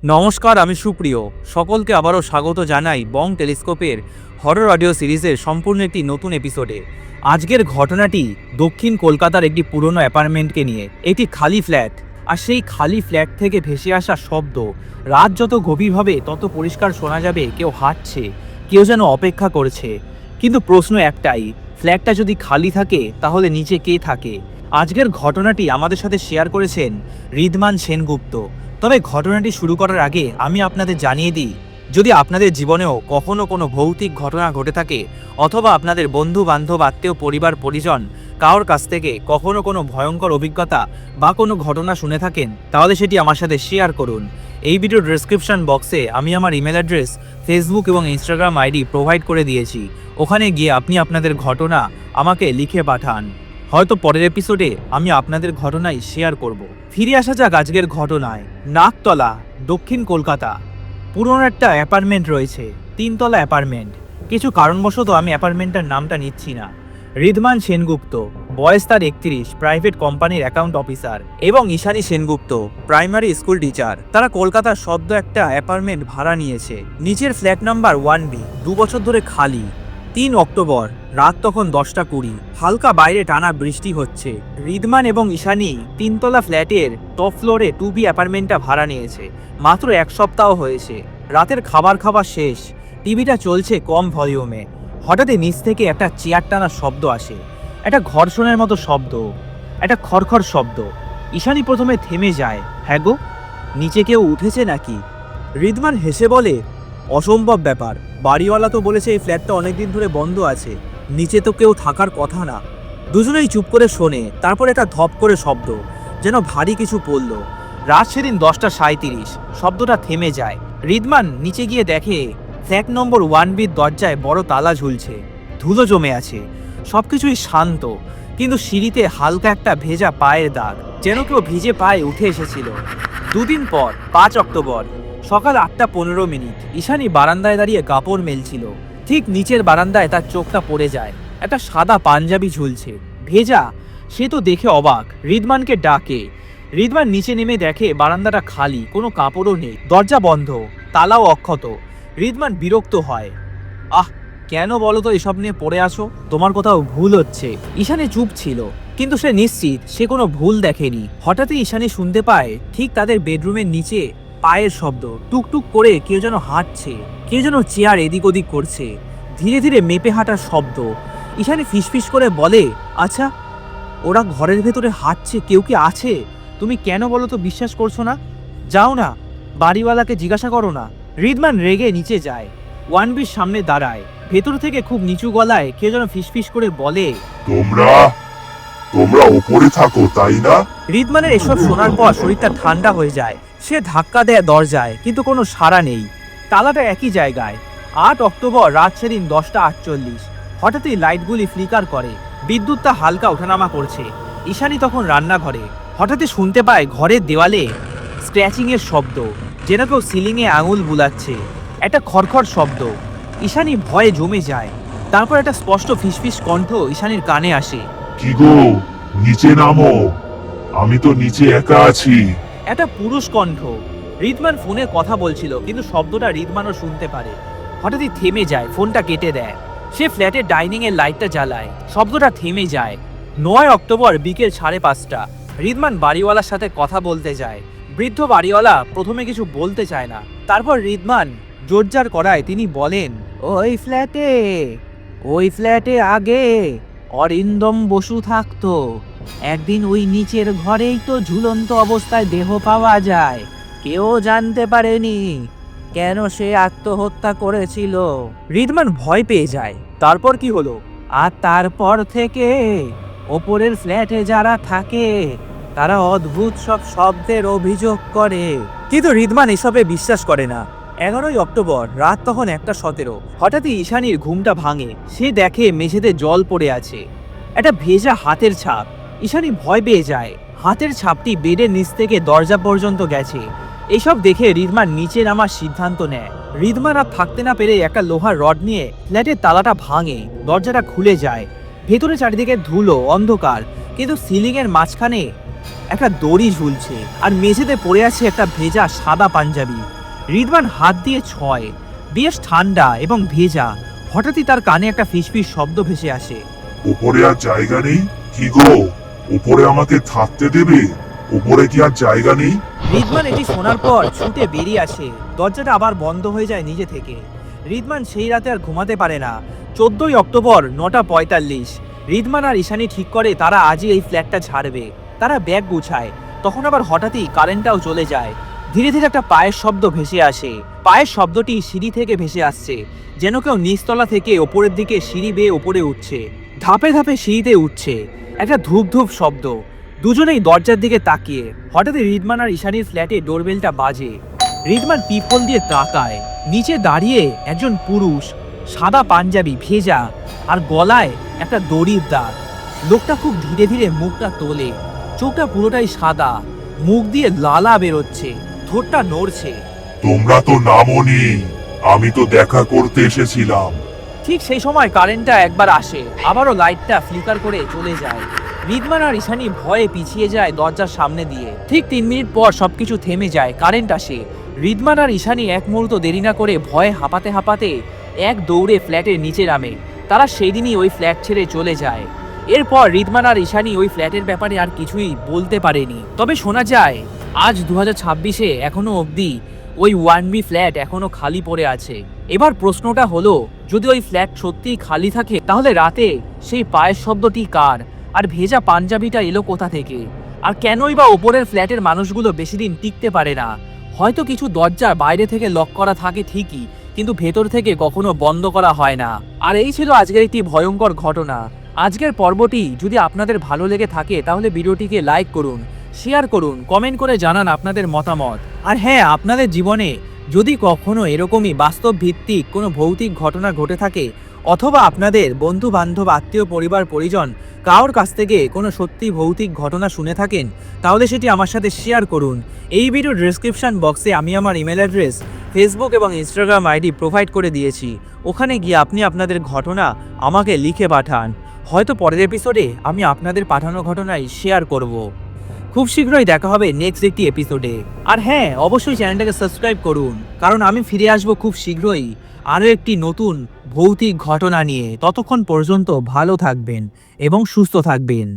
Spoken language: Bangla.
নমস্কার, আমি সুপ্রিয়। সকলকে আবারও স্বাগত জানাই বং টেলিস্কোপের হরর অডিও সিরিজের সম্পূর্ণ একটি নতুন এপিসোডে। আজকের ঘটনাটি দক্ষিণ কলকাতার একটি পুরনো অ্যাপার্টমেন্টকে নিয়ে। এটি খালি ফ্ল্যাট, আর সেই খালি ফ্ল্যাট থেকে ভেসে আসা শব্দ রাত যত গভীর হবে তত পরিষ্কার শোনা যাবে কেউ হাঁটছে, কেউ যেন অপেক্ষা করছে। কিন্তু প্রশ্ন একটাই, ফ্ল্যাটটা যদি খালি থাকে তাহলে নিচে কে থাকে? আজকের ঘটনাটি আমাদের সাথে শেয়ার করেছেন ঋদ্ধমান সেনগুপ্ত। তবে ঘটনাটি শুরু করার আগে আমি আপনাদের জানিয়ে দিই, যদি আপনাদের জীবনেও কখনো কোনো ভৌতিক ঘটনা ঘটে থাকে, অথবা আপনাদের বন্ধু বান্ধব আত্মীয় পরিবার পরিজন কারোর কাছ থেকে কখনো কোনো ভয়ঙ্কর অভিজ্ঞতা বা কোনো ঘটনা শুনে থাকেন, তাহলে সেটি আমার সাথে শেয়ার করুন। এই ভিডিওর ডেসক্রিপশন বক্সে আমি আমার ইমেল অ্যাড্রেস, ফেসবুক এবং ইনস্টাগ্রাম আইডি প্রোভাইড করে দিয়েছি। ওখানে গিয়ে আপনি আপনাদের ঘটনা আমাকে লিখে পাঠান। হয়তো পরের এপিসোডে আমি আপনাদের ঘটনাই শেয়ার করব। ফিরে আসা যাক আজকের ঘটনায়। নাকতলা, দক্ষিণ কলকাতা। পুরনো একটা অ্যাপার্টমেন্ট রয়েছে, 3 তলা অ্যাপার্টমেন্ট। কিছু কারণবশত আমি অ্যাপার্টমেন্টটার নামটা নিচ্ছি না। ঋদ্ধমান সেনগুপ্ত, বয়স তার 31, প্রাইভেট কোম্পানির অ্যাকাউন্ট অফিসার, এবং Ishani Sengupta, primary school teacher. তারা কলকাতার সদ্য একটা অ্যাপার্টমেন্ট ভাড়া নিয়েছে। নিচের ফ্ল্যাট নাম্বার 1B, 2 বছর ধরে খালি। 3 অক্টোবর, রাত তখন 10টা 20। হালকা বাইরে টানা বৃষ্টি হচ্ছে। ঋদ্ধমান এবং ঈশানী 3 তলা ফ্ল্যাটের টপ ফ্লোরে 2B অ্যাপার্টমেন্টটা ভাড়া নিয়েছে। মাত্র 1 সপ্তাহ হয়েছে। রাতের খাবার শেষ, টিভিটা চলছে কম ভলিউমে। হঠাৎই নিচ থেকে একটা চেয়ার টানার শব্দ আসে। একটা ঘর্ষণের মতো শব্দ, একটা খড়খড় শব্দ। ঈশানী প্রথমে থেমে যায়। হ্যাঁ গো, নিচে কেউ উঠেছে নাকি? ঋদ্ধমান হেসে বলে, অসম্ভব ব্যাপার, বাড়িওয়ালা তো বলেছে এই ফ্ল্যাটটা অনেকদিন ধরে বন্ধ আছে, নিচে তো কেউ থাকার কথা না। দুজনেই চুপ করে শোনে। তারপর একটা ধপ করে শব্দ, যেন ভারী কিছু পড়ল। রাত সেদিন 10টা 37, শব্দটা থেমে যায়। ঋদ্ধমান নিচে গিয়ে দেখে ফ্ল্যাট নম্বর 1Bর দরজায় বড় তালা ঝুলছে। ধুলো জমে আছে। সবকিছুই শান্ত, কিন্তু সিঁড়িতে হালকা একটা ভেজা পায়ের দাগ, যেন কেউ ভিজে পায়ে উঠে এসেছিল। 2 দিন পর, 5 অক্টোবর, সকাল 8টা 15। ঈশানী বারান্দায় দাঁড়িয়ে কাপড় মেলছিল। ঠিক নিচের বারান্দায় তার চোখটা পড়ে যায়। একটা সাদা পাঞ্জাবি ঝুলছে, ভেজা। সে তো দেখে অবাক, ঋদ্ধমানকে ডাকে। ঋদ্ধমান নিচে নেমে দেখে বারান্দাটা খালি, কোনো কাপড়ও নেই, দরজা বন্ধ, তালাও অক্ষত। ঋদ্ধমান বিরক্ত হয়। আহ, কেন বলো তো এসব নিয়ে পড়ে আসো? তোমার কোথাও ভুল হচ্ছে। ঈশানী চুপ ছিল, কিন্তু সে নিশ্চিত সে কোনো ভুল দেখেনি। হঠাৎই ঈশানী শুনতে পায় ঠিক তাদের বেডরুমের নিচে পায়ের শব্দ। টুকটুক করে কেউ যেন হাঁটছে, কেউ যেন চেয়ার এদিক ওদিক করছে। ধীরে ধীরে মেপে হাঁটার শব্দ। ঈশানী ফিসফিস করে বলে, আচ্ছা, ওরা ঘরের ভেতরে হাঁটছে, কেউ কি আছে? তুমি কেন বলো তো বিশ্বাস করছো না? যাও না, বাড়িওয়ালাকে জিজ্ঞাসা করো না। ঋদ্ধমান রেগে নিচে যায়, 1Bর সামনে দাঁড়ায়। ভেতর থেকে খুব নিচু গলায় কেউ যেন ফিসফিস করে বলে, তোমরা তোমরা উপরে থাকো, তাই না? ঋদ্ধমানের এসব শোনার পর শরীরটা ঠান্ডা হয়ে যায়। সে ধাক্কা দেয় দরজায়, কিন্তু কোনো সাড়া নেই। তালাটা একই জায়গায়। 8 অক্টোবর, রাত সেদিন 10টা 48। হঠাৎই লাইটগুলি ফ্লিকার করে, বিদ্যুৎটা হালকা ওঠানামা করছে। ঈশানী তখন রান্নাঘরে। হঠাৎই শুনতে পায় ঘরের দেওয়ালে স্ক্র্যাচিংয়ের শব্দ, যেন কেউ সিলিংয়ে আঙুল বুলাচ্ছে। একটা খড়খড় শব্দ। ঈশানী ভয়ে জমে যায়। তারপর একটা স্পষ্ট ফিসফিস কণ্ঠ ঈশানীর কানে আসে, কি গো, নিচে নামো, আমি তো নিচে একা আছি। একটা পুরুষ কণ্ঠ। ঋদ্ধমান ফোনে কথা বলছিল, কিন্তু শব্দটা ঋদ্ধমানও শুনতে পারে। হঠাৎই থেমে যায়, ফোনটা কেটে দেয়। সে ফ্ল্যাটের ডাইনিং এর লাইটটা জ্বালায়। শব্দটা থেমে যায়। 9 অক্টোবর, বিকেল 5:30। ঋদ্ধমান বাড়িওয়ালার সাথে কথা বলতে যায়। বৃদ্ধ বাড়িওয়ালা প্রথমে কিছু বলতে চায় না। তারপর ঋদ্ধমান জোরজার করায় তিনি বলেন, ওই ফ্ল্যাটে আগে অরিন্দম বসু থাকতো। একদিন ওই নিচের ঘরেই তো ঝুলন্ত অবস্থায় দেহ পাওয়া যায়। কেউ জানতে পারেনি কেন সে আত্মহত্যা করেছিল। ঋদ্ধমান ভয় পেয়ে যায়। তারপর কি হলো? আর তারপর থেকে ওপরের ফ্ল্যাটে যারা থাকে তারা অদ্ভুত সব শব্দের অভিযোগ করে। কিন্তু ঋদ্ধমান এসবে বিশ্বাস করে না। 11 অক্টোবর, রাত তখন 1টা 17। হঠাৎই ঈশানীর ঘুমটা ভাঙে। সে দেখে মেঝেতে জল পড়ে আছে, একটা ভেজা হাতের ছাপ। ঈশানী ভয় পেয়ে যায়। হাতের ছাপটি বেডের নিচ থেকে দরজা পর্যন্ত গেছে। এইসব দেখে ঋদ্ধমান নিচে নামার সিদ্ধান্ত নেয়। ঋদ্ধমান আর থাকতে না পেরে একটা লোহার রড নিয়ে ফ্ল্যাটের তালাটা ভাঙে। দরজাটা খুলে যায়। ভেতরে চারিদিকে ধুলো, অন্ধকার, কিন্তু সিলিংয়ের মাঝখানে একটা দড়ি ঝুলছে আর মেঝেতে পড়ে আছে একটা ভেজা সাদা পাঞ্জাবি। রিদওয়ান হাত দিয়ে ছয়, বেশ ঠান্ডা এবং ভেজা। হঠাৎই তার কানে একটা ফিসফিস শব্দ ভেসে আসে। উপরে আর জায়গা নেই? কি গো, উপরে আমাকে থাকতে দেবে? উপরে কি আর জায়গা নেই? রিদওয়ান এটি শোনার পর ছুটে বেরিয়ে আসে। দরজাটা আবার বন্ধ হয়ে যায় নিজে থেকে। রিদওয়ান সেই রাতে আর ঘুমাতে পারে না। 14ই অক্টোবর 9:45। রিদওয়ান আর ঈশানী ঠিক করে তারা আজই এই ফ্ল্যাটটা ছাড়বে। তারা ব্যাগ গুছায়। তখন আবার হঠাৎই কারেন্টটাও চলে যায়। ধীরে ধীরে একটা পায়ের শব্দ ভেসে আসে। পায়ের শব্দটি সিঁড়ি থেকে ভেসে আসছে, যেন কেউ নিচতলা থেকে ওপরের দিকে সিঁড়ি বেয়ে ওপরে উঠছে। ধাপে ধাপে সিঁড়িতে উঠছে। একটা ধূপ ধূপ শব্দ। দুজনেই দরজার দিকে তাকিয়ে। হঠাৎই রিদওয়ান আর ঈশানীর ফ্ল্যাটে ডোরবেলটা বাজে। রিদওয়ান পিপল দিয়ে তাকায়। নিচে দাঁড়িয়ে একজন পুরুষ, সাদা পাঞ্জাবি, ভেজা, আর গলায় একটা দড়ির দাগ। লোকটা খুব ধীরে ধীরে মুখটা তোলে। চোখটা পুরোটাই সাদা, মুখ দিয়ে লালা বেরোচ্ছে, ঠোঁটটা নড়ছে। তোমরা তো নামোনি, আমি তো দেখা করতে এসেছিলাম। ঠিক সেই সময় কারেন্টটা একবার আসে, আবারও লাইটটা ফ্লিকার করে চলে যায়। রিদওয়ান আর ঈশানী ভয়ে পিছিয়ে যায় দরজার সামনে দিয়ে। ঠিক 3 মিনিট পর সবকিছু থেমে যায়, কারেন্ট আসে। রিদওয়ান আর ঈশানী এক মুহূর্ত দেরি না করে ভয়ে হাঁপাতে হাঁপাতে এক দৌড়ে ফ্ল্যাটের নিচে নামে। তারা সেই দিনই ওই ফ্ল্যাট ছেড়ে চলে যায়। এরপর রিদওয়ান আর ঈশানী ওই ফ্ল্যাটের ব্যাপারে আর কিছুই বলতে পারেনি। তবে শোনা যায় আজ 2026-এ এখনো অবধি ওই 1B ফ্ল্যাট এখনো খালি পড়ে আছে। এবার প্রশ্নটা হলো, যদি ওই ফ্ল্যাট সত্যিই খালি থাকে, তাহলে রাতে সেই পায়ের শব্দটি কার? আর ভেজা পাঞ্জাবিটা এলো কোথা থেকে? আর কেনই বা ওপরের ফ্ল্যাটের মানুষগুলো বেশি দিন টিকতে পারে না? হয়তো কিছু দরজা বাইরে থেকে লক করা থাকে ঠিকই, কিন্তু ভেতর থেকে কখনো বন্ধ করা হয় না। আর এই ছিল আজকের একটি ভয়ঙ্কর ঘটনা। আজকের পর্বটি যদি আপনাদের ভালো লেগে থাকে তাহলে ভিডিওটিকে লাইক করুন, শেয়ার করুন, কমেন্ট করে জানান আপনাদের মতামত। আর হ্যাঁ, আপনাদের জীবনে যদি কখনো এরকমই বাস্তব ভিত্তিক কোনো ভৌতিক ঘটনা ঘটে থাকে, অথবা আপনাদের বন্ধু বান্ধব, আত্মীয়, পরিবার, পরিজন কারোর কাছ থেকে কোনো সত্যি ভৌতিক ঘটনা শুনে থাকেন, তাহলে সেটি আমার সাথে শেয়ার করুন। এই ভিডিওর ডেসক্রিপশন বক্সে আমি আমার ইমেল অ্যাড্রেস, ফেসবুক এবং ইনস্টাগ্রাম আইডি প্রোভাইড করে দিয়েছি। ওখানে গিয়ে আপনি আপনাদের ঘটনা আমাকে লিখে পাঠান। হয়তো পরের এপিসোডে আমি আপনাদের পাঠানো ঘটনাই শেয়ার করব। খুব শীঘ্রই দেখা হবে নেক্সট একটি এপিসোডে। আর হ্যাঁ, অবশ্যই চ্যানেলটাকে সাবস্ক্রাইব করুন, কারণ আমি ফিরে আসবো খুব শীঘ্রই আরও একটি নতুন ভৌতিক ঘটনা নিয়ে। ততক্ষণ পর্যন্ত ভালো থাকবেন এবং সুস্থ থাকবেন।